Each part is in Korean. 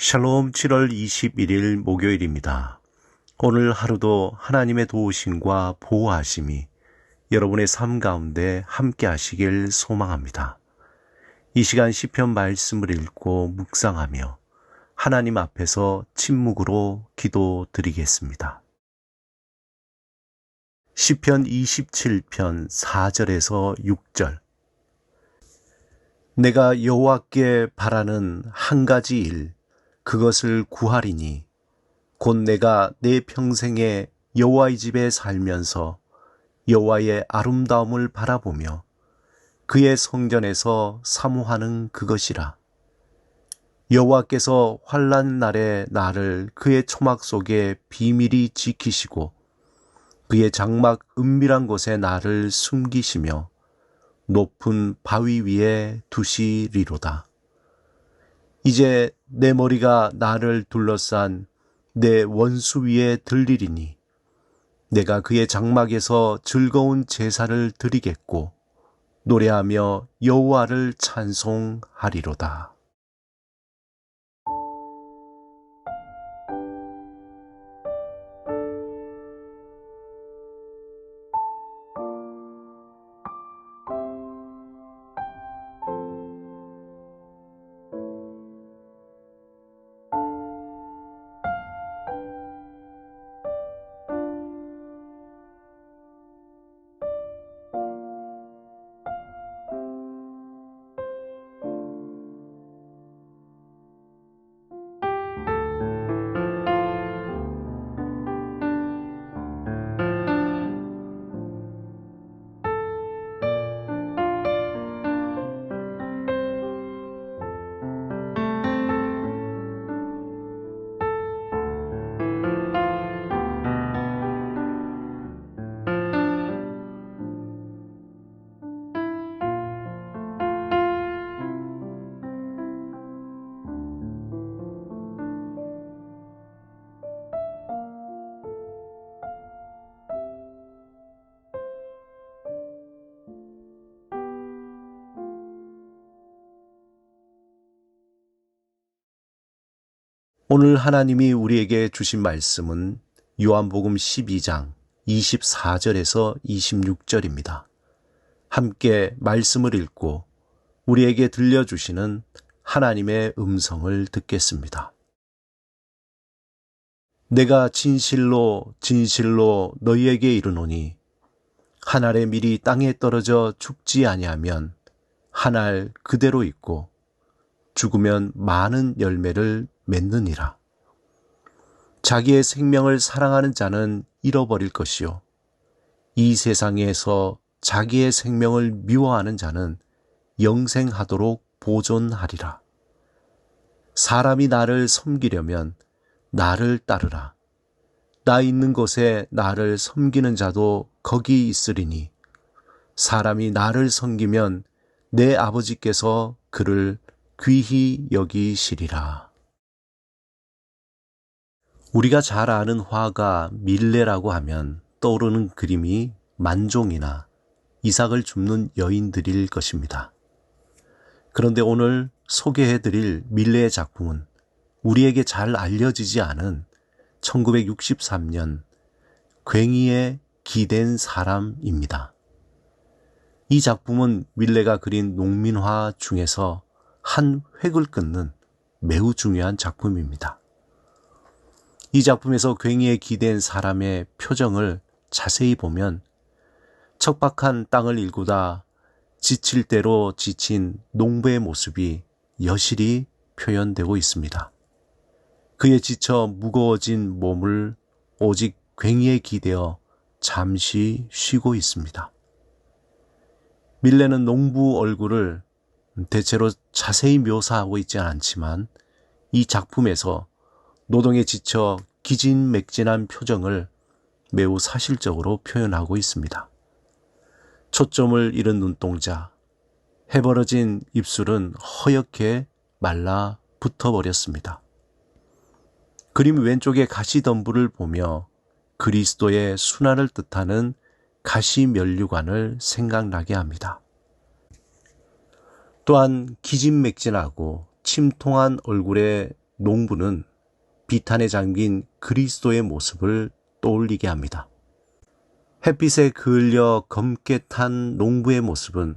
샬롬 7월 21일 목요일입니다. 오늘 하루도 하나님의 도우심과 보호하심이 여러분의 삶 가운데 함께 하시길 소망합니다. 이 시간 시편 말씀을 읽고 묵상하며 하나님 앞에서 침묵으로 기도드리겠습니다. 시편 27편 4절에서 6절. 내가 여호와께 바라는 한 가지 일 그것을 구하리니 곧 내가 내 평생에 여호와의 집에 살면서 여호와의 아름다움을 바라보며 그의 성전에서 사모하는 그것이라. 여호와께서 환난 날에 나를 그의 초막 속에 비밀히 지키시고 그의 장막 은밀한 곳에 나를 숨기시며 높은 바위 위에 두시리로다. 이제 내 머리가 나를 둘러싼 내 원수 위에 들리리니 내가 그의 장막에서 즐거운 제사를 드리겠고 노래하며 여호와를 찬송하리로다. 오늘 하나님이 우리에게 주신 말씀은 요한복음 12장 24절에서 26절입니다. 함께 말씀을 읽고 우리에게 들려주시는 하나님의 음성을 듣겠습니다. 내가 진실로 진실로 너희에게 이르노니 한 알의 밀이 땅에 떨어져 죽지 아니하면 한 알 그대로 있고 죽으면 많은 열매를 맺느니라. 자기의 생명을 사랑하는 자는 잃어버릴 것이요 이 세상에서 자기의 생명을 미워하는 자는 영생하도록 보존하리라. 사람이 나를 섬기려면 나를 따르라. 나 있는 곳에 나를 섬기는 자도 거기 있으리니 사람이 나를 섬기면 내 아버지께서 그를 귀히 여기시리라. 우리가 잘 아는 화가 밀레라고 하면 떠오르는 그림이 만종이나 이삭을 줍는 여인들일 것입니다. 그런데 오늘 소개해드릴 밀레의 작품은 우리에게 잘 알려지지 않은 1963년 괭이에 기댄 사람입니다. 이 작품은 밀레가 그린 농민화 중에서 한 획을 끊는 매우 중요한 작품입니다. 이 작품에서 괭이에 기댄 사람의 표정을 자세히 보면 척박한 땅을 일구다 지칠 대로 지친 농부의 모습이 여실히 표현되고 있습니다. 그의 지쳐 무거워진 몸을 오직 괭이에 기대어 잠시 쉬고 있습니다. 밀레는 농부 얼굴을 대체로 자세히 묘사하고 있지 않지만 이 작품에서 노동에 지쳐 기진맥진한 표정을 매우 사실적으로 표현하고 있습니다. 초점을 잃은 눈동자, 해버려진 입술은 허옇게 말라 붙어버렸습니다. 그림 왼쪽의 가시덤불을 보며 그리스도의 순환을 뜻하는 가시면류관을 생각나게 합니다. 또한 기진맥진하고 침통한 얼굴에 농부는 비탄에 잠긴 그리스도의 모습을 떠올리게 합니다. 햇빛에 그을려 검게 탄 농부의 모습은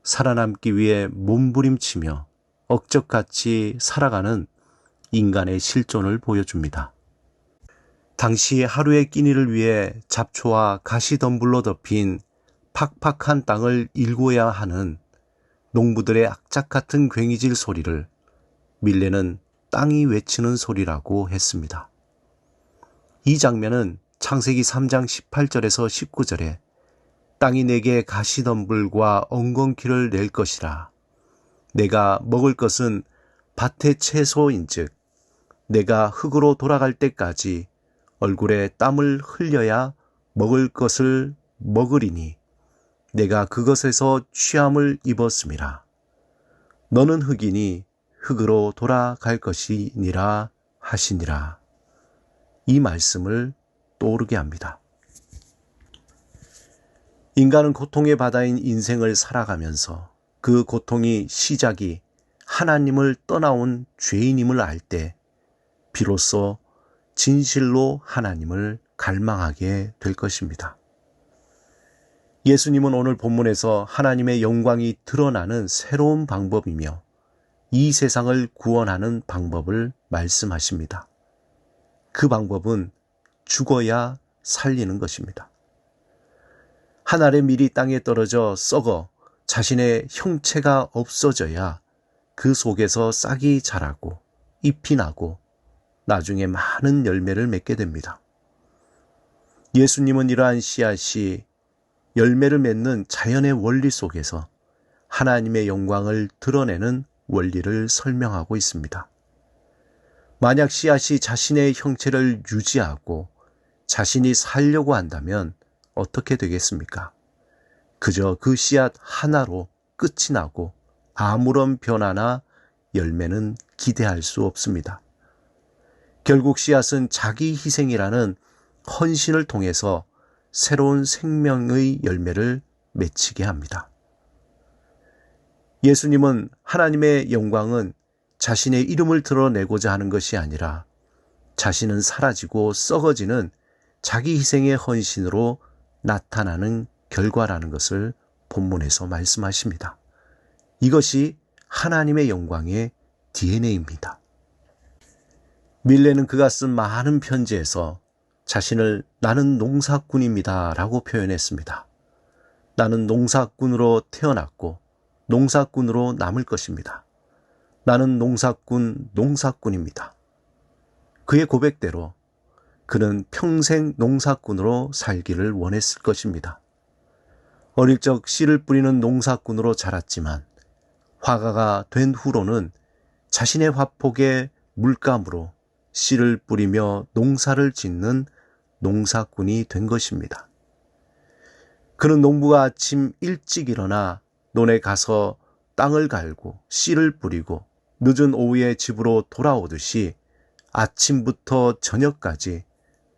살아남기 위해 몸부림치며 억적같이 살아가는 인간의 실존을 보여줍니다. 당시 하루의 끼니를 위해 잡초와 가시덤불로 덮인 팍팍한 땅을 일궈야 하는 농부들의 악착 같은 괭이질 소리를 밀레는 땅이 외치는 소리라고 했습니다. 이 장면은 창세기 3장 18절에서 19절에 땅이 내게 가시덤불과 엉겅퀴를 낼 것이라. 내가 먹을 것은 밭의 채소인즉 내가 흙으로 돌아갈 때까지 얼굴에 땀을 흘려야 먹을 것을 먹으리니 내가 그것에서 취함을 입었음이라. 너는 흙이니 흙으로 돌아갈 것이니라 하시니라. 이 말씀을 떠오르게 합니다. 인간은 고통의 바다인 인생을 살아가면서 그 고통이 시작이 하나님을 떠나온 죄인임을 알 때 비로소 진실로 하나님을 갈망하게 될 것입니다. 예수님은 오늘 본문에서 하나님의 영광이 드러나는 새로운 방법이며 이 세상을 구원하는 방법을 말씀하십니다. 그 방법은 죽어야 살리는 것입니다. 한 알의 밀이 땅에 떨어져 썩어 자신의 형체가 없어져야 그 속에서 싹이 자라고 잎이 나고 나중에 많은 열매를 맺게 됩니다. 예수님은 이러한 씨앗이 열매를 맺는 자연의 원리 속에서 하나님의 영광을 드러내는 원리를 설명하고 있습니다. 만약 씨앗이 자신의 형체를 유지하고 자신이 살려고 한다면 어떻게 되겠습니까? 그저 그 씨앗 하나로 끝이 나고 아무런 변화나 열매는 기대할 수 없습니다. 결국 씨앗은 자기 희생이라는 헌신을 통해서 새로운 생명의 열매를 맺히게 합니다. 예수님은 하나님의 영광은 자신의 이름을 드러내고자 하는 것이 아니라 자신은 사라지고 썩어지는 자기 희생의 헌신으로 나타나는 결과라는 것을 본문에서 말씀하십니다. 이것이 하나님의 영광의 DNA입니다. 밀레는 그가 쓴 많은 편지에서 자신을 나는 농사꾼입니다 라고 표현했습니다. 나는 농사꾼으로 태어났고 농사꾼으로 남을 것입니다. 나는 농사꾼입니다. 그의 고백대로 그는 평생 농사꾼으로 살기를 원했을 것입니다. 어릴 적 씨를 뿌리는 농사꾼으로 자랐지만 화가가 된 후로는 자신의 화폭에 물감으로 씨를 뿌리며 농사를 짓는 농사꾼이 된 것입니다. 그는 농부가 아침 일찍 일어나 논에 가서 땅을 갈고 씨를 뿌리고 늦은 오후에 집으로 돌아오듯이 아침부터 저녁까지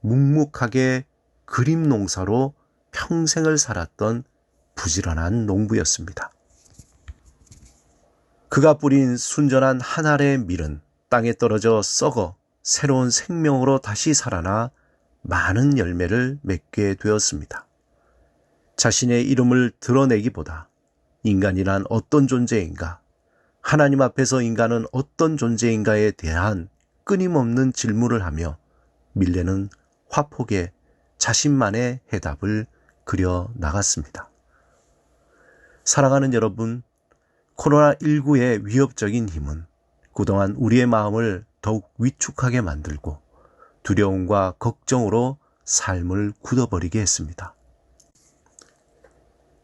묵묵하게 그림 농사로 평생을 살았던 부지런한 농부였습니다. 그가 뿌린 순전한 한 알의 밀은 땅에 떨어져 썩어 새로운 생명으로 다시 살아나 많은 열매를 맺게 되었습니다. 자신의 이름을 드러내기보다 인간이란 어떤 존재인가, 하나님 앞에서 인간은 어떤 존재인가에 대한 끊임없는 질문을 하며 밀레는 화폭에 자신만의 해답을 그려 나갔습니다. 사랑하는 여러분, 코로나19의 위협적인 힘은 그동안 우리의 마음을 더욱 위축하게 만들고 두려움과 걱정으로 삶을 굳어버리게 했습니다.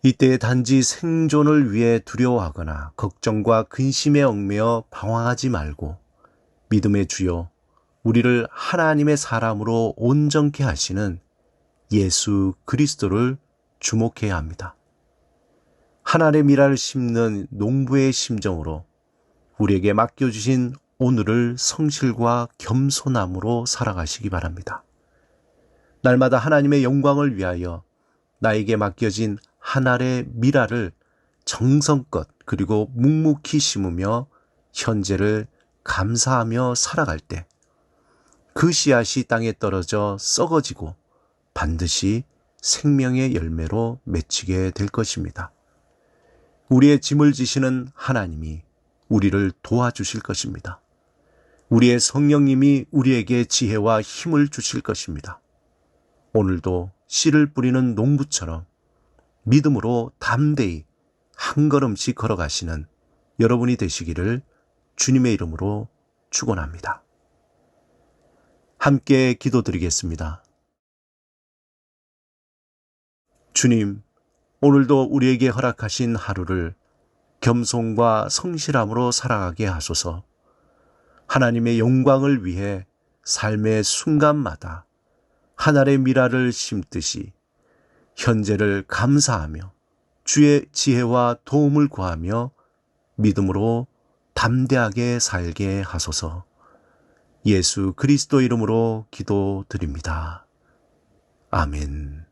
이때 단지 생존을 위해 두려워하거나 걱정과 근심에 얽매여 방황하지 말고 믿음의 주요, 우리를 하나님의 사람으로 온전케 하시는 예수 그리스도를 주목해야 합니다. 하나님의 미랄을 심는 농부의 심정으로 우리에게 맡겨주신 오늘을 성실과 겸손함으로 살아가시기 바랍니다. 날마다 하나님의 영광을 위하여 나에게 맡겨진 한 알의 미랄을 정성껏 그리고 묵묵히 심으며 현재를 감사하며 살아갈 때 그 씨앗이 땅에 떨어져 썩어지고 반드시 생명의 열매로 맺히게 될 것입니다. 우리의 짐을 지시는 하나님이 우리를 도와주실 것입니다. 우리의 성령님이 우리에게 지혜와 힘을 주실 것입니다. 오늘도 씨를 뿌리는 농부처럼 믿음으로 담대히 한 걸음씩 걸어가시는 여러분이 되시기를 주님의 이름으로 축원합니다. 함께 기도드리겠습니다. 주님, 오늘도 우리에게 허락하신 하루를 겸손과 성실함으로 살아가게 하소서. 하나님의 영광을 위해 삶의 순간마다 하늘의 미라를 심듯이 현재를 감사하며 주의 지혜와 도움을 구하며 믿음으로 담대하게 살게 하소서. 예수 그리스도 이름으로 기도드립니다. 아멘.